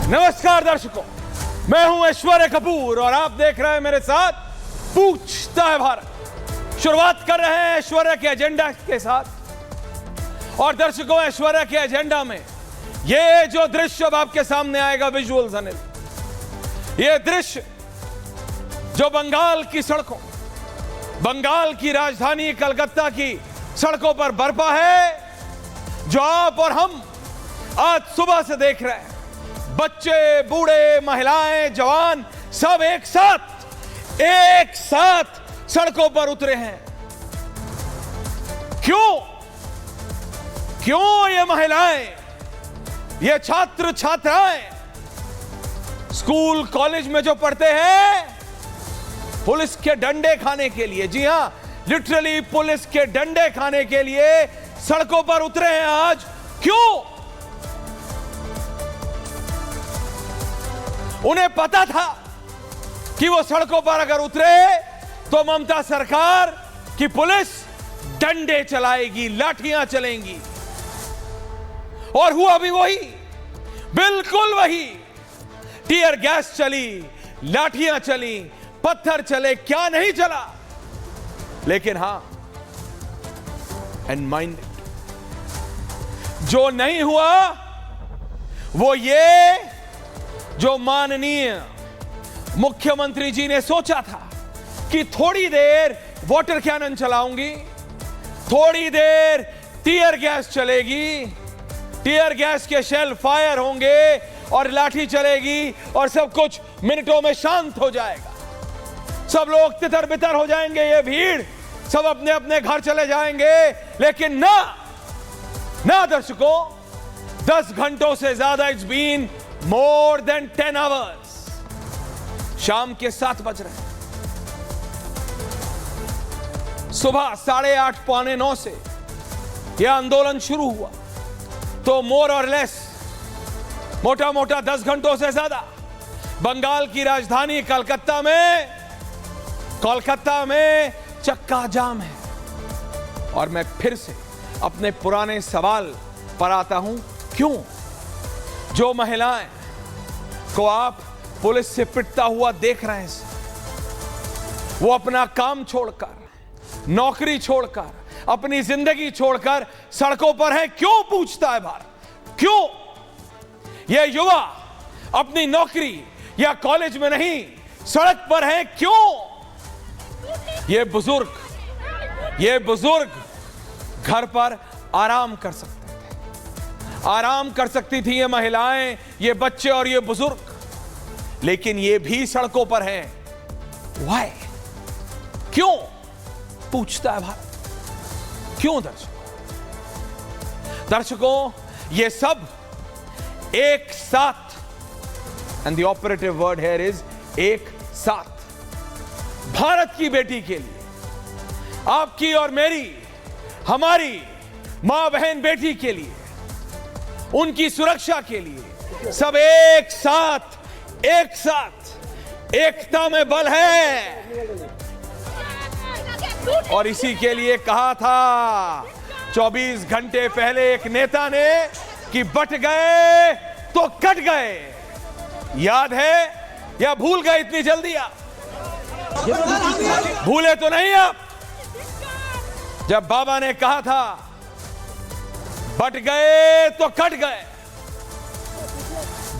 नमस्कार दर्शकों, मैं हूं ऐश्वर्य कपूर और आप देख रहे हैं मेरे साथ पूछता है भारत। शुरुआत कर रहे हैं ऐश्वर्य के एजेंडा के साथ। और दर्शकों, ऐश्वर्य के एजेंडा में ये जो दृश्य अब आपके सामने आएगा, विजुअल्स अनिल, ये दृश्य जो बंगाल की सड़कों, बंगाल की राजधानी कलकत्ता की सड़कों पर बरपा है, जो आप और हम आज सुबह से देख रहे हैं। बच्चे, बूढ़े, महिलाएं, जवान सब एक साथ सड़कों पर उतरे हैं। क्यों ये महिलाएं, ये छात्र छात्राएं स्कूल कॉलेज में जो पढ़ते हैं, पुलिस के डंडे खाने के लिए, जी हां, लिटरली पुलिस के डंडे खाने के लिए सड़कों पर उतरे हैं आज। क्यों? उन्हें पता था कि वो सड़कों पर अगर उतरे तो ममता सरकार की पुलिस डंडे चलाएगी, लाठियां चलेंगी। और हुआ भी वही, बिल्कुल वही। टीयर गैस चली, लाठियां चली, पत्थर चले, क्या नहीं चला। लेकिन हां, एंड माइंड, जो नहीं हुआ वो ये जो माननीय मुख्यमंत्री जी ने सोचा था कि थोड़ी देर वाटर कैनन चलाऊंगी, थोड़ी देर टीयर गैस चलेगी, टीयर गैस के शेल फायर होंगे और लाठी चलेगी और सब कुछ मिनटों में शांत हो जाएगा। सब लोग तितर बितर हो जाएंगे, ये भीड़ सब अपने अपने घर चले जाएंगे। लेकिन ना दर्शकों, 10 घंटों से ज्यादा, it's been more than 10 hours. शाम के 7 बज रहे हैं। सुबह 8:30 पौने 9 से यह आंदोलन शुरू हुआ, तो मोर और लेस, मोटा मोटा 10 घंटों से ज्यादा बंगाल की राजधानी कलकत्ता में चक्का जाम है। और मैं फिर से अपने पुराने सवाल पर आता हूं, क्यों? जो महिलाएं को आप पुलिस से पिटता हुआ देख रहे हैं, वो अपना काम छोड़कर, नौकरी छोड़कर, अपनी जिंदगी छोड़कर सड़कों पर है। क्यों? पूछता है भारत। क्यों ये युवा अपनी नौकरी या कॉलेज में नहीं, सड़क पर है? क्यों? ये बुजुर्ग घर पर आराम कर सकते थे, आराम कर सकती थी ये महिलाएं, ये बच्चे और ये बुजुर्ग, लेकिन ये भी सड़कों पर हैं। Why? क्यों? पूछता है भारत। क्यों दर्शकों, ये सब एक साथ, and the operative word here is एक साथ, भारत की बेटी के लिए, आपकी और मेरी, हमारी मां बहन बेटी के लिए, उनकी सुरक्षा के लिए सब एक साथ एकता में बल है। और इसी के लिए कहा था 24 घंटे पहले एक नेता ने कि बट गए तो कट गए। याद है या भूल गए इतनी जल्दी? आप भूले तो नहीं आप, जब बाबा ने कहा था बट गए तो कट गए,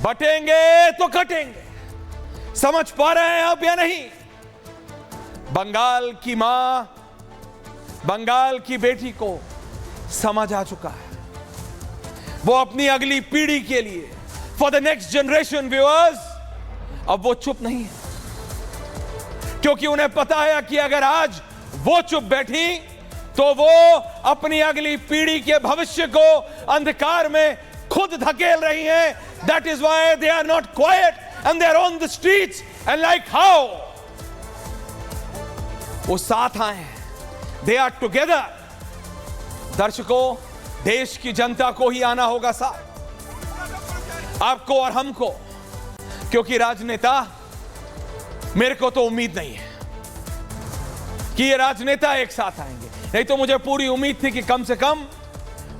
बटेंगे तो कटेंगे। समझ पा रहे हैं आप या नहीं? बंगाल की मां, बंगाल की बेटी को समझ आ चुका है। वो अपनी अगली पीढ़ी के लिए, for the next generation viewers, अब वो चुप नहीं है, क्योंकि उन्हें पता है कि अगर आज वो चुप बैठी तो वो अपनी अगली पीढ़ी के भविष्य को अंधकार में खुद धकेल रही हैं। That is why they are not quiet and they are on the streets, and like how वो साथ आए हैं, they are together। दर्शकों, देश की जनता को ही आना होगा साथ, आपको और हमको, क्योंकि राजनेता, मेरे को तो उम्मीद नहीं है कि ये राजनेता एक साथ आएंगे, नहीं तो मुझे पूरी उम्मीद थी कि कम से कम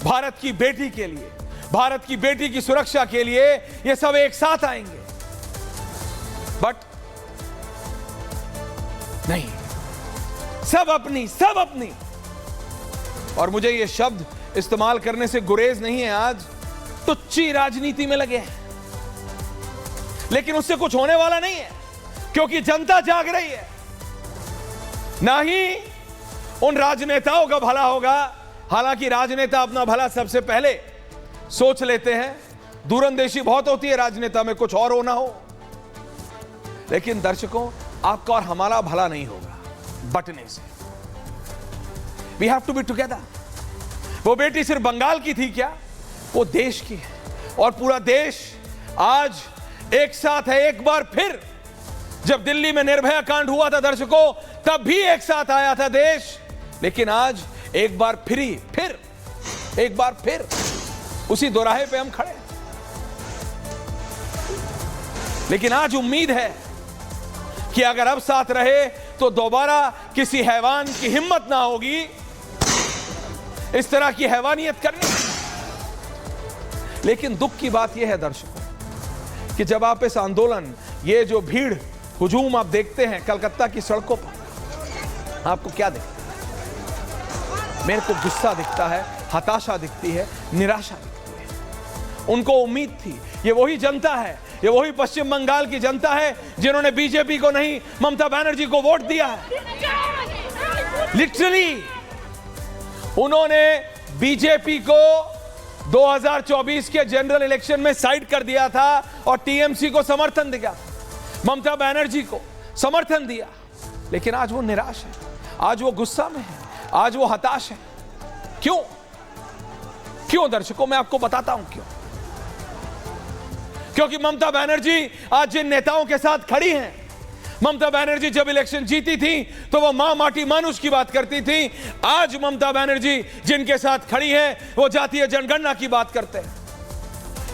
भारत की बेटी के लिए, भारत की बेटी की सुरक्षा के लिए ये सब एक साथ आएंगे, बट नहीं, सब अपनी। और मुझे ये शब्द इस्तेमाल करने से गुरेज नहीं है, आज टुच्ची राजनीति में लगे हैं, लेकिन उससे कुछ होने वाला नहीं है, क्योंकि जनता जाग रही है। ना ही उन राजनेताओं का भला होगा, हालांकि राजनेता अपना भला सबसे पहले सोच लेते हैं, दूरंदेशी बहुत होती है राजनेता में, कुछ और होना हो, लेकिन दर्शकों आपका और हमारा भला नहीं होगा बटने से। We have to be together. वो बेटी सिर्फ बंगाल की थी क्या, वो देश की है, और पूरा देश आज एक साथ है। एक बार फिर जब दिल्ली में निर्भया कांड हुआ था दर्शकों, तब भी एक साथ आया था देश, लेकिन आज एक बार फिर उसी दोराहे पे हम खड़े हैं। लेकिन आज उम्मीद है कि अगर अब साथ रहे तो दोबारा किसी हैवान की हिम्मत ना होगी इस तरह की हैवानियत करने। लेकिन दुख की बात यह है दर्शकों कि जब आप इस आंदोलन, ये जो भीड़ हुजूम आप देखते हैं कलकत्ता की सड़कों पर, आपको क्या दिखता है? मेरे को गुस्सा दिखता है, हताशा दिखती है, निराशा दिखती है। उनको उम्मीद थी, ये वही जनता है, ये वही पश्चिम बंगाल की जनता है जिन्होंने बीजेपी को नहीं ममता बनर्जी को वोट दिया है। लिटरली उन्होंने बीजेपी को 2024 के जनरल इलेक्शन में साइड कर दिया था और टीएमसी को समर्थन दिया, ममता बनर्जी को समर्थन दिया। लेकिन आज वो निराश है, आज वो गुस्सा में है, आज वो हताश है। क्यों दर्शकों, मैं आपको बताता हूं क्यों। क्योंकि ममता बनर्जी आज जिन नेताओं के साथ खड़ी हैं, ममता बनर्जी जब इलेक्शन जीती थी तो वो मां माटी मानुष की बात करती थी। आज ममता बनर्जी जिनके साथ खड़ी है वो जातीय जनगणना की बात करते हैं।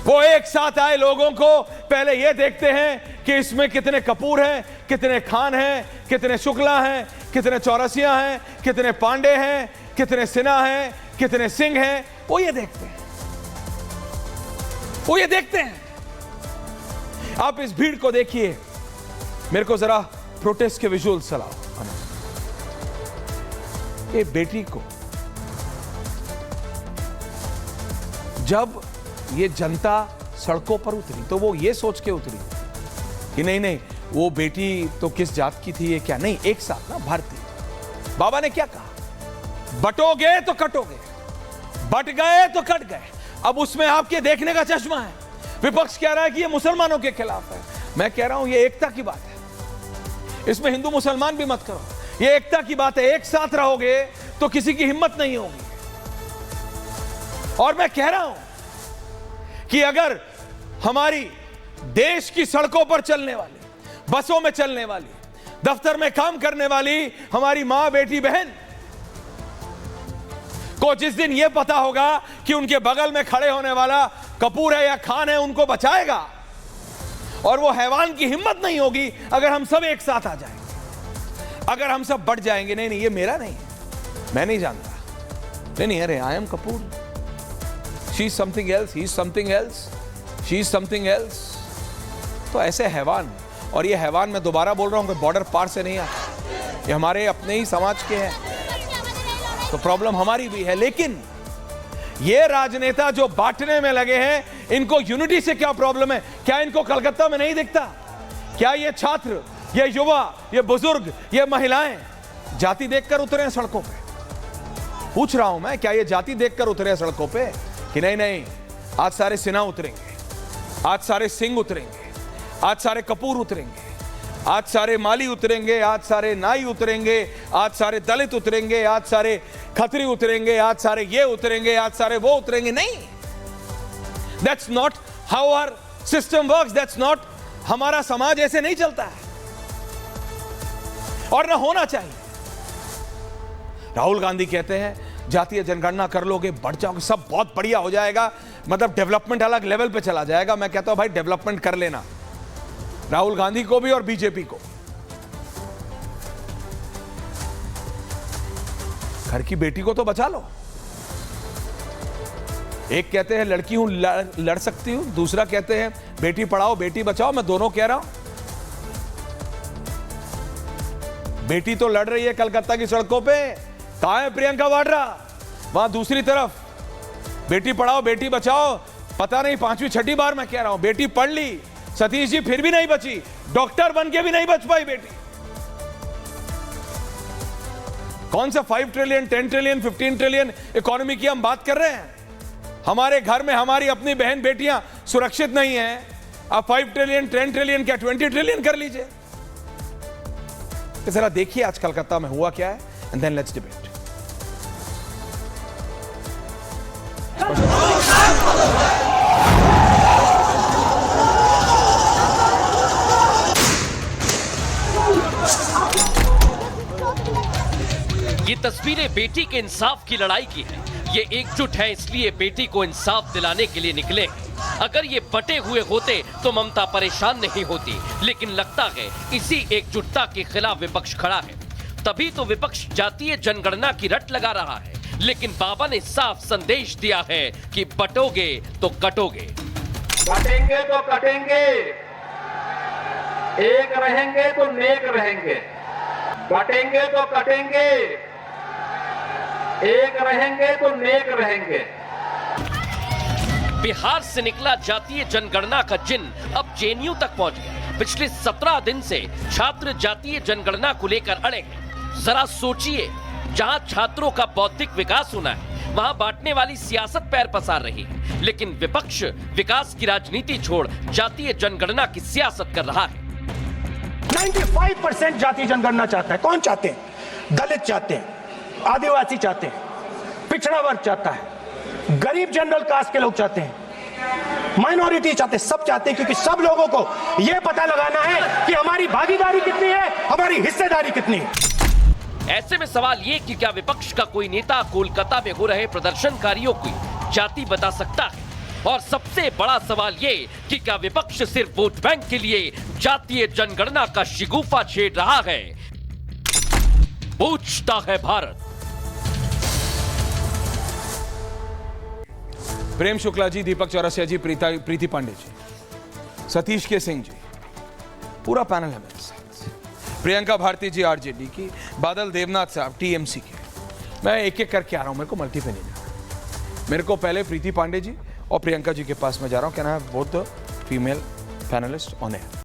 वो एक साथ आए लोगों को पहले ये देखते हैं कि इसमें कितने कपूर हैं, कितने खान हैं, कितने शुक्ला हैं, कितने चौरसिया हैं, कितने पांडे हैं, कितने सिन्हा हैं, कितने सिंह हैं। वो ये देखते हैं। आप इस भीड़ को देखिए, मेरे को जरा प्रोटेस्ट के विजुअल चलाओ। ये बेटी को जब ये जनता सड़कों पर उतरी तो वो ये सोच के उतरी कि नहीं वो बेटी तो किस जात की थी, ये क्या, नहीं, एक साथ ना भारतीय। बाबा ने क्या कहा, बटोगे तो कटोगे, बट गए तो कट गए। अब उसमें आपके देखने का चश्मा है। विपक्ष कह रहा है कि ये मुसलमानों के खिलाफ है, मैं कह रहा हूं ये एकता की बात है, इसमें हिंदू मुसलमान भी मत करो, ये एकता की बात है। एक साथ रहोगे तो किसी की हिम्मत नहीं होगी। और मैं कह रहा हूं कि अगर हमारी देश की सड़कों पर चलने वाली, बसों में चलने वाली, दफ्तर में काम करने वाली हमारी मां, बेटी, बहन को जिस दिन यह पता होगा कि उनके बगल में खड़े होने वाला कपूर है या खान है, उनको बचाएगा, और वो हैवान की हिम्मत नहीं होगी अगर हम सब एक साथ आ जाएंगे, अगर हम सब बढ़ जाएंगे। नहीं ये मेरा नहीं है, मैं नहीं जानता, नहीं अरे I am Kapoor, she is something else, he is something else, she is something else. तो ऐसे हैवान, और ये हैवान मैं दोबारा बोल रहा हूं कि बॉर्डर पार से नहीं आते, ये हमारे अपने ही समाज के हैं, तो प्रॉब्लम हमारी भी है। लेकिन ये राजनेता जो बांटने में लगे हैं, इनको यूनिटी से क्या प्रॉब्लम है? क्या इनको कलकत्ता में नहीं दिखता? क्या ये छात्र, ये युवा, ये बुजुर्ग, ये महिलाएं जाति देखकर उतरे हैं सड़कों पे? पूछ रहा हूं मैं, क्या ये जाति देखकर उतरे हैं सड़कों पे कि नहीं आज सारे सिन्हा उतरेंगे, आज सारे सिंह उतरेंगे, आज सारे कपूर उतरेंगे, आज सारे माली उतरेंगे, आज सारे नाई उतरेंगे, आज सारे दलित उतरेंगे, आज सारे खत्री उतरेंगे, आज सारे ये उतरेंगे, आज सारे वो उतरेंगे? नहीं, that's not how our system works, that's not, हमारा समाज ऐसे नहीं चलता है और ना होना चाहिए। राहुल गांधी कहते हैं जातीय जनगणना कर लोगे बढ़ जाओगे, सब बहुत बढ़िया हो जाएगा, मतलब डेवलपमेंट अलग लेवल पे चला जाएगा। मैं कहता हूं भाई डेवलपमेंट कर लेना, राहुल गांधी को भी और बीजेपी को। घर की बेटी को तो बचा लो, एक कहते हैं लड़की हूं लड़ सकती हूं, दूसरा कहते हैं बेटी पढ़ाओ बेटी बचाओ। मैं दोनों कह रहा हूं। बेटी तो लड़ रही है कलकत्ता की सड़कों पे, कहां है प्रियंका वाड्रा? वहां दूसरी तरफ बेटी पढ़ाओ बेटी बचाओ। पता नहीं 5वीं 6ठी बार मैं कह रहा हूं, बेटी पढ़ ली, सतीश जी फिर भी नहीं बची, डॉक्टर बन के भी नहीं बच पाई बेटी। कौन सा 5 ट्रिलियन 10 ट्रिलियन 15 ट्रिलियन इकोनॉमी की हम बात कर रहे हैं? हमारे घर में हमारी अपनी बहन बेटियां सुरक्षित नहीं हैं। आप 5 ट्रिलियन 10 ट्रिलियन क्या 20 ट्रिलियन कर लीजिए। जरा देखिए आज कलकत्ता में हुआ क्या है, एंड देन लेट्स डिबेट। ये तस्वीरें बेटी के इंसाफ की लड़ाई की है। ये एकजुट है इसलिए बेटी को इंसाफ दिलाने के लिए निकले। अगर ये बटे हुए होते तो ममता परेशान नहीं होती, लेकिन लगता है इसी एकजुटता के खिलाफ विपक्ष खड़ा है। तभी तो विपक्ष जातीय जनगणना की रट लगा रहा है, लेकिन बाबा ने साफ संदेश दिया है कि बटोगे तो कटोगे। बटेंगे तो कटेंगे, एक रहेंगे तो नेक रहेंगे। बटेंगे तो कटेंगे, एक रहेंगे तो नेक रहेंगे। बिहार से निकला जातीय जनगणना का जिन्न अब जेएनयू तक पहुंच गया। पिछले 17 दिन से छात्र जातीय जनगणना को लेकर अड़े हैं। जरा सोचिए, जहां छात्रों का बौद्धिक विकास होना है, वहां बांटने वाली सियासत पैर पसार रही है, लेकिन विपक्ष विकास की राजनीति छोड़ जातीय जनगणना की सियासत कर रहा है। 95% जातीय जनगणना चाहता है। कौन चाहते हैं? दलित चाहते हैं, आदिवासी चाहते हैं, पिछड़ा वर्ग चाहता है, गरीब जनरल कास्ट के लोग चाहते हैं, माइनॉरिटी चाहते हैं, सब चाहते हैं, क्योंकि सब लोगों को यह पता लगाना है कि हमारी भागीदारी कितनी है, हमारी हिस्सेदारी कितनी है। ऐसे में सवाल ये कि क्या विपक्ष का कोई नेता कोलकाता में हो रहे प्रदर्शनकारियों की जाति बता सकता है? और सबसे बड़ा सवाल ये कि क्या विपक्ष सिर्फ वोट बैंक के लिए जातीय जनगणना का शिगुफा छेड़ रहा है? पूछता है भारत। प्रेम शुक्ला जी, दीपक चौरसिया जी, प्रीति पांडे जी, सतीश के सिंह जी, पूरा पैनल है मेरे साथ। प्रियंका भारती जी आरजेडी की, बादल देवनाथ साहब टीएमसी के। मैं एक एक करके आ रहा हूं, मेरे को मल्टी पे नहीं जाना। मेरे को पहले प्रीति पांडे जी और प्रियंका जी के पास में जा रहा हूं। क्या नाम है? Both the female panelist on air.